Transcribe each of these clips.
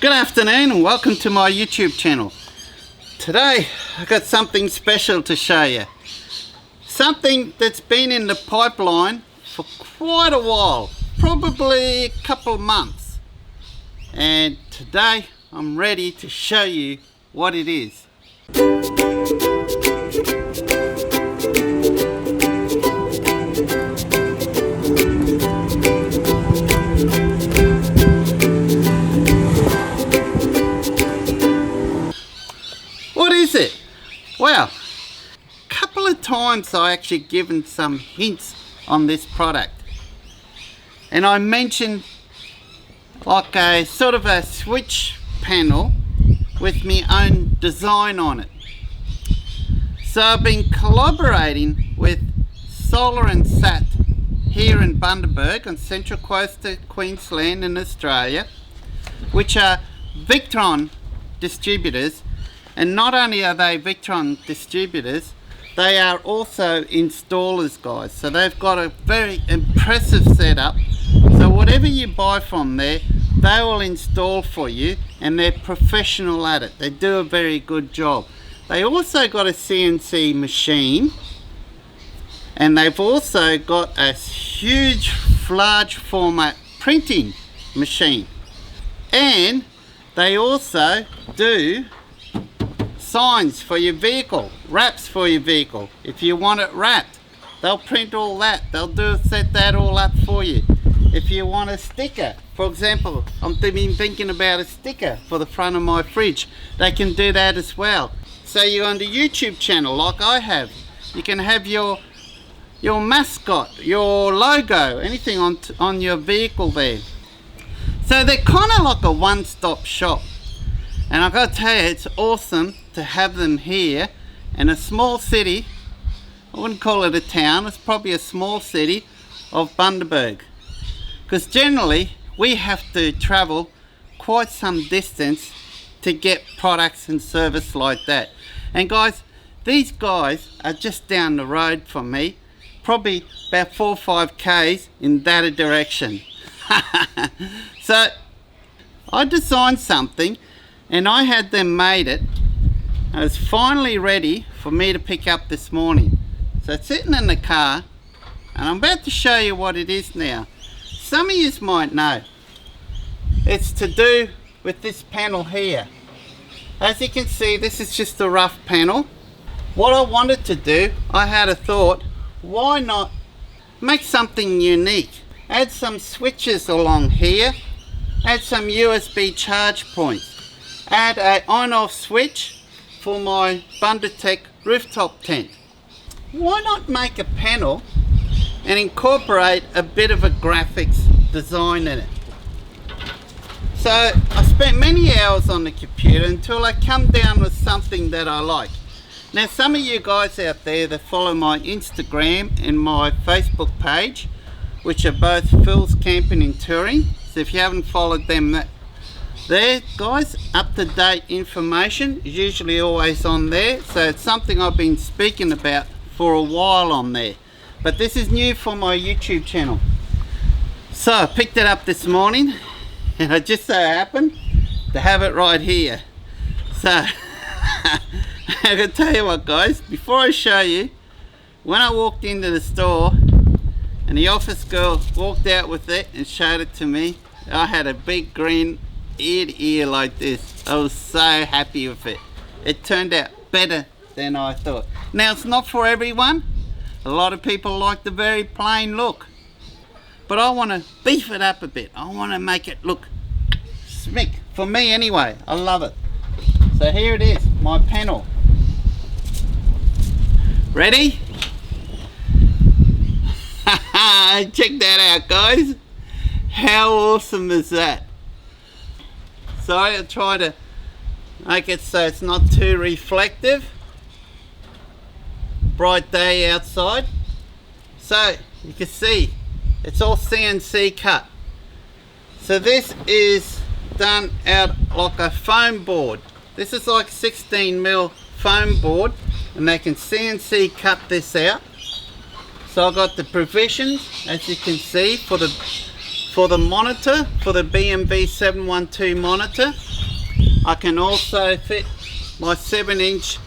Good afternoon and welcome to my YouTube channel. Today I got something special to show you. Something that's been in the pipeline for quite a while, probably a couple of months. And today I'm ready to show you what it is. What is it? Well, a couple of times I actually given some hints on this product, and I mentioned like a sort of a switch panel with my own design on it. So I've been collaborating with Solar and Sat here in Bundaberg on Central Coast of Queensland in Australia, which are Victron distributors. And not only are they Victron distributors, they are also installers, guys. So they've got a very impressive setup. So whatever you buy from there, they will install for you, and they're professional at it. They do a very good job. They also got a CNC machine, and they've also got a huge large format printing machine. And they also do signs for your vehicle, wraps for your vehicle. If you want it wrapped, they'll print all that. They'll set that all up for you. If you want a sticker, for example, I've been thinking about a sticker for the front of my fridge. They can do that as well. So you're on the YouTube channel like I have. You can have your mascot, your logo, anything on your vehicle there. So they're kind of like a one-stop shop. And I've got to tell you, it's awesome to have them here in a small city. I wouldn't call it a town, it's probably a small city of Bundaberg. Because generally, we have to travel quite some distance to get products and service like that. And guys, these guys are just down the road from me, probably about 4 or 5 k's in that direction. So, I designed something, and I had them made it, and it's finally ready for me to pick up this morning. So it's sitting in the car, and I'm about to show you what it is now. Some of you might know. It's to do with this panel here. As you can see, this is just a rough panel. What I wanted to do, I had a thought, why not make something unique? Add some switches along here, add some USB charge points. Add an on-off switch for my Bundutec rooftop tent. Why not make a panel and incorporate a bit of a graphics design in it? So I spent many hours on the computer until I come down with something that I like. Now some of you guys out there that follow my Instagram and my Facebook page, which are both Phil's Camping and Touring, so if you haven't followed them, there guys, up-to-date information is usually always on there. So it's something I've been speaking about for a while on there, but this is new for my YouTube channel. So I picked it up this morning, and I just so happened to have it right here. So I gotta tell you what, guys, before I show you, when I walked into the store and the office girl walked out with it and showed it to me, I had a big grin ear to ear like this. I was so happy with it. It turned out better than I thought. Now it's not for everyone. A lot of people like the very plain look, but I want to beef it up a bit. I want to make it look smick. For me anyway, I love it. So here it is, my panel. Ready? Check that out, guys. How awesome is that? So I'll try to make it so it's not too reflective. Bright day outside. So you can see it's all CNC cut. So this is done out like a foam board. This is like 16mm foam board, and they can CNC cut this out. So I've got the provisions, as you can see, for for the monitor, for the BMV 712 monitor. I can also fit my 7-inch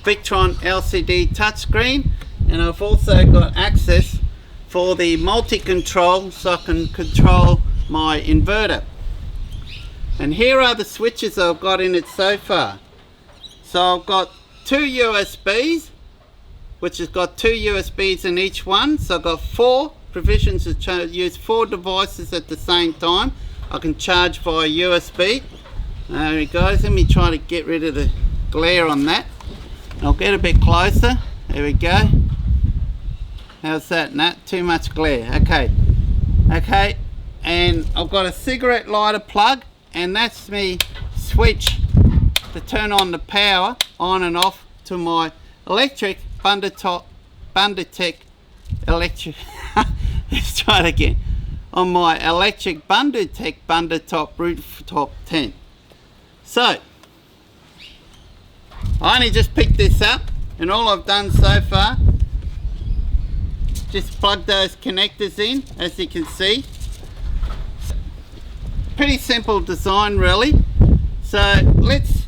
Victron LCD touchscreen, and I've also got access for the multi-control, so I can control my inverter. And here are the switches I've got in it so far. So I've got 2 USBs, which has got 2 USBs in each one, so I've got 4 provisions to use 4 devices at the same time. I can charge via USB. There we go. Let me try to get rid of the glare on that. I'll get a bit closer. There we go. How's that? Not too much glare. Okay. Okay. And I've got a cigarette lighter plug, and that's me switch to turn on the power on and off to my electric Bundutec electric. Let's try it again. On my electric Bundutec Bundutop rooftop tent. So I only just picked this up, and all I've done so far, just plug those connectors in, as you can see. Pretty simple design really. So let's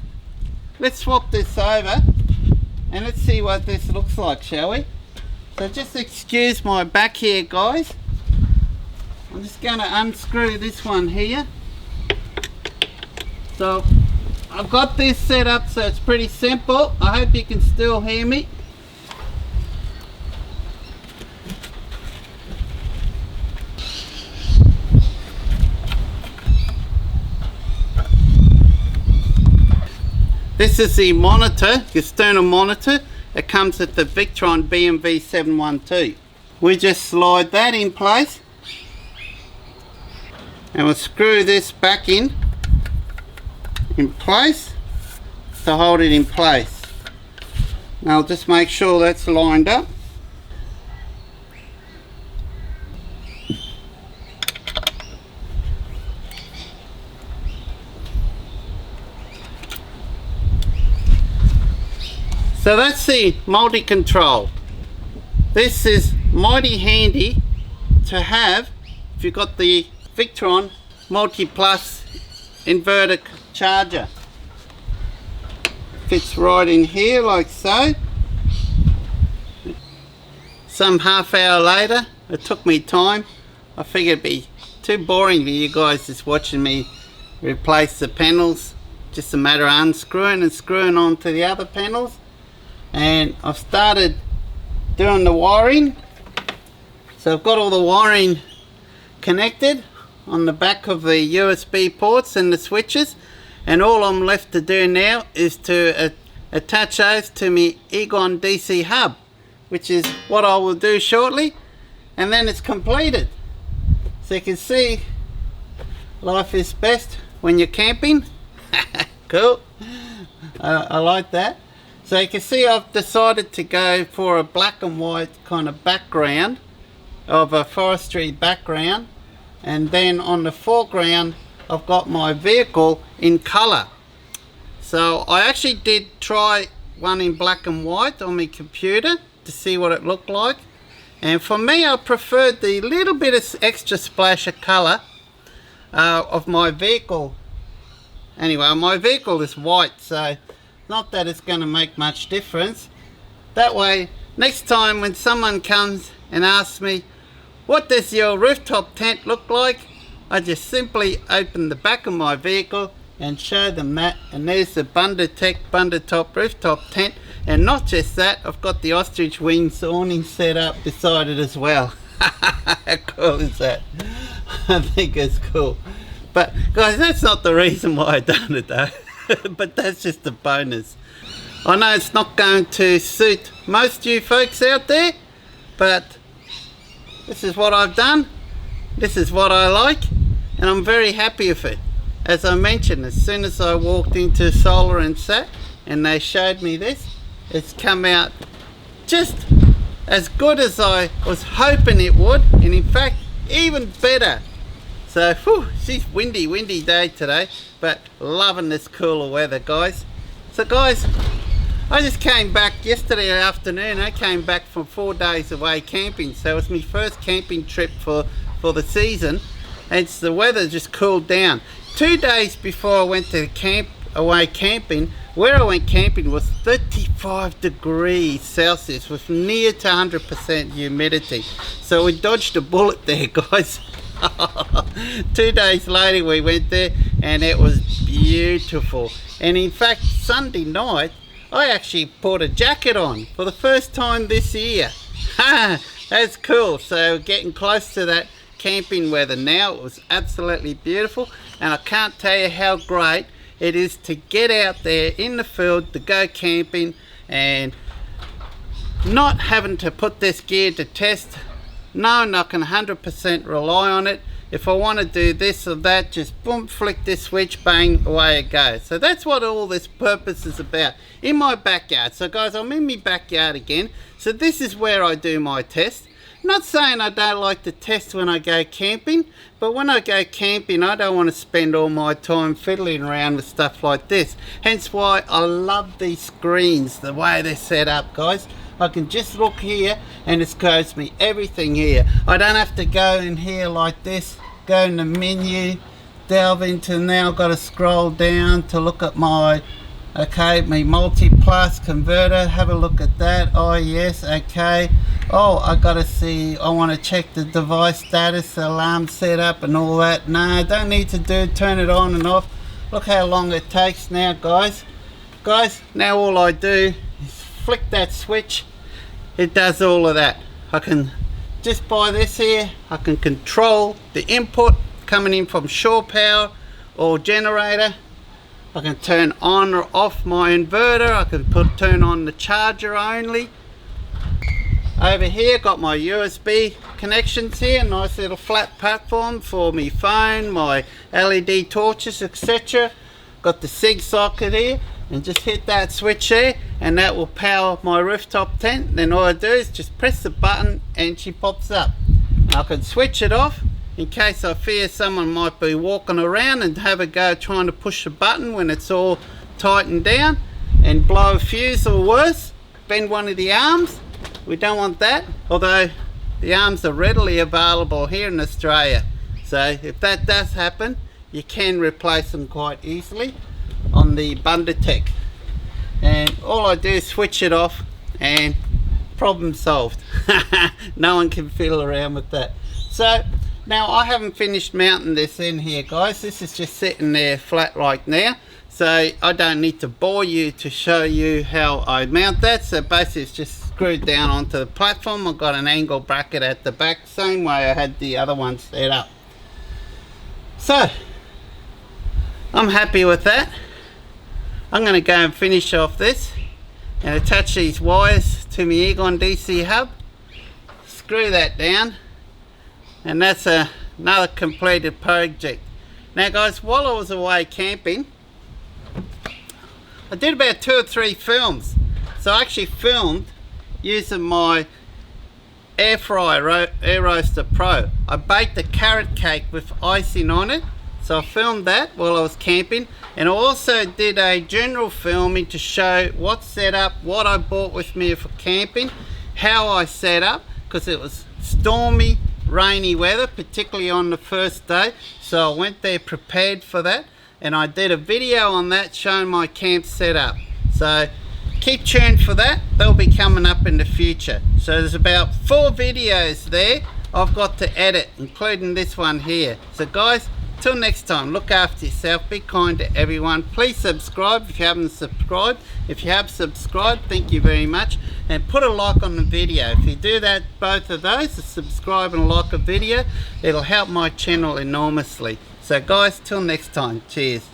swap this over and let's see what this looks like, shall we? So just excuse my back here, guys. I'm just going to unscrew this one here. So I've got this set up so it's pretty simple. I hope you can still hear me. This is the monitor, external monitor. It comes with the Victron BMV 712. We just slide that in place, and we'll screw this back in place to hold it in place. Now I'll just make sure that's lined up. So that's the multi-control. This is mighty handy to have if you've got the Victron Multi-Plus inverter charger. Fits right in here like so. Some half hour later, it took me time. I figured it'd be too boring for you guys just watching me replace the panels. Just a matter of unscrewing and screwing onto the other panels. And I've started doing the wiring. So I've got all the wiring connected on the back of the USB ports and the switches, and all I'm left to do now is to attach those to my Egon DC hub, which is what I will do shortly, and then it's completed. So you can see life is best when you're camping. Cool. I like that. So you can see I've decided to go for a black and white kind of background, of a forestry background, and then on the foreground I've got my vehicle in colour. So I actually did try one in black and white on my computer to see what it looked like, and for me I preferred the little bit of extra splash of colour of my vehicle. Anyway, my vehicle is white, so not that it's going to make much difference. That way, next time when someone comes and asks me, what does your rooftop tent look like? I just simply open the back of my vehicle and show them that, and there's the Bundutec Bundutop rooftop tent. And not just that, I've got the ostrich wings awning set up beside it as well. How cool is that? I think it's cool. But guys, that's not the reason why I done it though. But that's just a bonus. I know it's not going to suit most of you folks out there, but this is what I've done. This is what I like, and I'm very happy with it. As I mentioned, as soon as I walked into Solar and Sat and they showed me this, it's come out just as good as I was hoping it would, and in fact even better. So she's windy day today, but loving this cooler weather, guys. So guys, I just came back yesterday afternoon. I came back from 4 days away camping, so it was my first camping trip for the season, and the weather just cooled down. 2 days before I went to away camping, where I went camping was 35 degrees Celsius with near to 100% humidity. So we dodged a bullet there, guys. 2 days later we went there and it was beautiful. And in fact, Sunday night I actually put a jacket on for the first time this year. That's cool. So getting close to that camping weather now. It was absolutely beautiful, and I can't tell you how great it is to get out there in the field to go camping and not having to put this gear to test, knowing I can 100% rely on it. If I want to do this or that, just boom, flick this switch, bang, away it goes. So that's what all this purpose is about, in my backyard. So guys, I'm in my backyard again. So this is where I do my test. Not saying I don't like to test when I go camping, but when I go camping I don't want to spend all my time fiddling around with stuff like this. Hence why I love these screens, the way they're set up, guys. I can just look here and it shows me everything here. I don't have to go in here like this, go in the menu, delve into, now I've got to scroll down to look at my my multi-plus converter. Have a look at that. Oh yes, okay. Oh, I gotta see, I want to check the device status, alarm setup and all that. No, don't need to do, turn it on and off. Look how long it takes now, guys. Now all I do is flick that switch, it does all of that. I can, just by this here, I can control the input coming in from shore power or generator. I can turn on or off my inverter. I can turn on the charger only. Over here got my USB connections here, nice little flat platform for my phone, my LED torches, etc. Got the Cig socket here, and just hit that switch there and that will power my rooftop tent. Then all I do is just press the button and she pops up. I can switch it off in case I fear someone might be walking around and have a go trying to push the button when it's all tightened down and blow a fuse, or worse, bend one of the arms. We don't want that, although the arms are readily available here in Australia. So if that does happen, you can replace them quite easily on the Bundutec. And all I do is switch it off and problem solved. No one can fiddle around with that. So now I haven't finished mounting this in here, guys. This is just sitting there flat right now. So I don't need to bore you to show you how I mount that. So basically it's just screwed down onto the platform. I've got an angle bracket at the back, same way I had the other one set up. So I'm happy with that. I'm going to go and finish off this and attach these wires to my Egon DC hub. Screw that down, and that's another completed project. Now guys, while I was away camping, I did about 2 or 3 films. So I actually filmed using my air fryer, Air Roaster Pro. I baked a carrot cake with icing on it. So I filmed that while I was camping, and I also did a general filming to show what's set up, what I brought with me for camping, how I set up, because it was stormy, rainy weather, particularly on the first day. So I went there prepared for that, and I did a video on that showing my camp setup. So keep tuned for that, they'll be coming up in the future. So there's about 4 videos there I've got to edit, including this one here. So guys, till next time, look after yourself, be kind to everyone. Please subscribe if you haven't subscribed. If you have subscribed, thank you very much, and put a like on the video. If you do that, both of those, subscribe and like a video, it'll help my channel enormously. So guys, till next time, cheers.